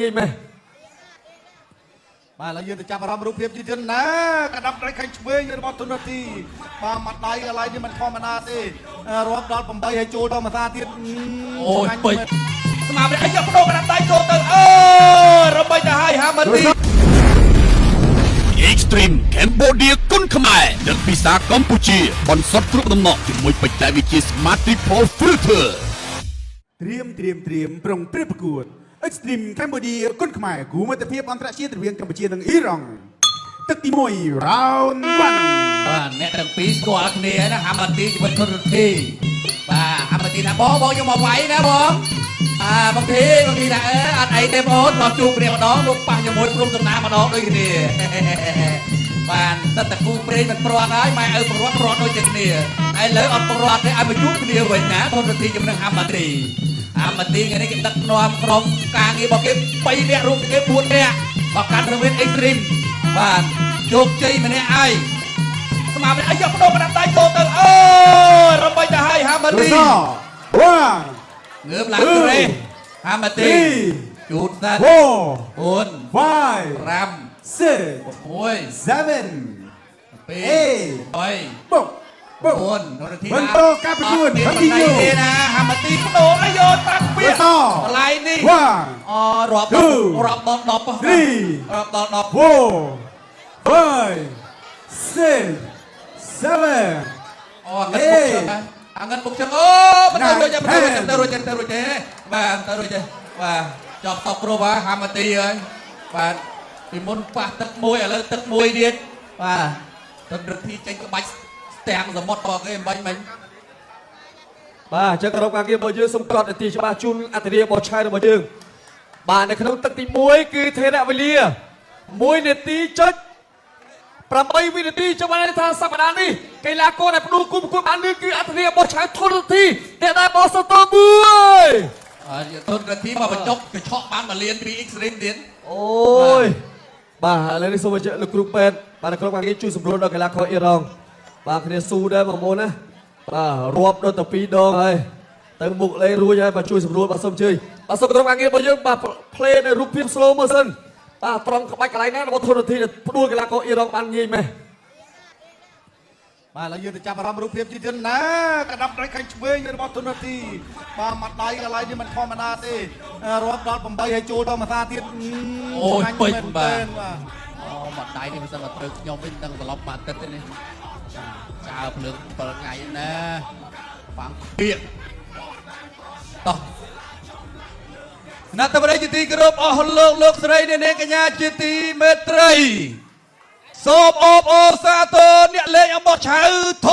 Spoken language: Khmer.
ងាយម៉េះបាទឥឡូវយើងទៅចាប់អារម្មណ៍រូបភាពយឺតៗណាកណ្ដាប់ដៃខាងឆ្វេងរបស់ទុននាទីបាទមួយដៃកន្លែងនេះមិនធម្មតាទេរាប់ដល់8ហើយចូលដល់មួយសាទៀតអូយពេញស្មារតីអីយកបដូរកណ្ដាប់ដៃចូលទៅអើរំបីទៅហើយហាមទី Extreme Cambodia គុនខ្មែរដឹកពីសាកម្ពុជាបន្សុទ្ធគ្រប់ដំណក់ជាមួយបច្ចេកវិទ្យា Smart Triple Filter ត្រៀមប្រុងព្រឹបប្រកួត Extreme Cambodia គុនខ្មែរគូមិត្តភាពអន្តរជាតិរវាងកម្ពុជានិងអ៊ីរ៉ង់ទឹកទី1 round 1បាទអ្នកទាំងពីរស្គាល់គ្នាណាហាមទីជាមួយគុនរទ្ធីបាទហាមទីណាបងយកមកវាយណាបងបងធីណាអត់អីទេបងមកជួបគ្នាម្ដងលោកប៉ះជាមួយព្រំដំណាម្ដងដូចគ្នាបានតែតគូព្រេងមិនព្រាត់ហើយម៉ែឪព្រាត់ដូចគ្នាឥឡូវអត់ព្រាត់ទេឲ្យមកជួបគ្នាវិញណាគុនរទ្ធីជាមួយនឹងហាមទីថ្ងៃនេះគេដឹកនាំក្រុមការងាររបស់គេ3នាក់រួមគេ4នាក់មកកាន់រង្វាន់ Extreme បាទជោគជ័យម្នាក់ហើយស្មារតីអីយកបដូរកណ្ដាប់ដៃចូលទៅអើរំបីទៅហើយហាមទីងើបឡើងត្រេះហាមទីជូតសាត់4 5 4 បន្តការប្រកួតទីណាហាមទីបដូរឲ្យយកតាំងពីកន្លែងនេះរាប់ដល់10រាប់ដល់10 4 5 6 7 អង្កត់ពុកចឹងអូមិនទៅរួចទេបាទទៅរួចទេបាទចប់តបគ្រប់ហើយហាមទីហើយបាទពីមុនប៉ះទឹកមួយឥឡូវទឹកមួយទៀតបាទទឹករទ្ធីចេញក្បាច់ស្ទាំងសមុទ្របងគេមិនបាញ់បាទអញ្ចឹងក្រុមការងាររបស់យើងសូមក្រត់នាទីច្បាស់ជូនអធិរារបស់ឆៃរបស់យើងបាទនៅក្នុងទឹកទី1គឺថេរវេលា1នាទីចុច8វិនាទីចុះបានថាសប្តាហ៍នេះកីឡាករដែលផ្ដួលគុំប្រកួតបាននេះគឺអធិរារបស់ឆៃធនរទ្ធីអ្នកដែលបោះសតមួយធនរទ្ធីមកបញ្ចុកកញ្ឆក់បាន1លានពី Extreme ទៀតអូយបាទឥឡូវនេះសូមអញ្ជើញលោកគ្រូពេទ្យបាទក្រុមការងារជួយសម្រួលដល់កីឡាករអ៊ីរ៉ង់បាទគ្នាស៊ូដែរបងប្អូនណាបាទរាប់ដល់ទៅ2ដងហើយទៅមុខលេងរួចហើយបាទជួយសម្រួលបាទសូមអញ្ជើញបាទសូមក្រុមការងាររបស់យើងបាទ play នៅរូបភាព slow motion បាទត្រង់ក្បាច់កន្លែងណារបស់ធនរទ្ធីផ្ដួលកីឡាករអ៊ីរ៉ង់បានងាយម៉េះបាទឥឡូវយើងទៅចាប់អារម្មណ៍រូបភាពយឺតៗណាកណ្ដាប់ដៃខាងឆ្វេងរបស់ទុននាទីបាទមួយដៃកន្លែងនេះមិនធម្មតាទេរាប់ដល់8ហើយចូលដល់មួយសាទៀតអូយពេញបាទមួយដៃនេះមិនសិនមកត្រូវខ្ញុំវិញនឹងត្រឡប់មកទឹកទេនេះចើភ្លើង7ថ្ងៃណាបាំងពីកតោះណាត់តបរិយជាទីគោរពអស់លោកស្រីអ្នកកញ្ញាជាទីមេត្រីសូមអបអរសាទរអ្នកលេងរបស់ឆៅធ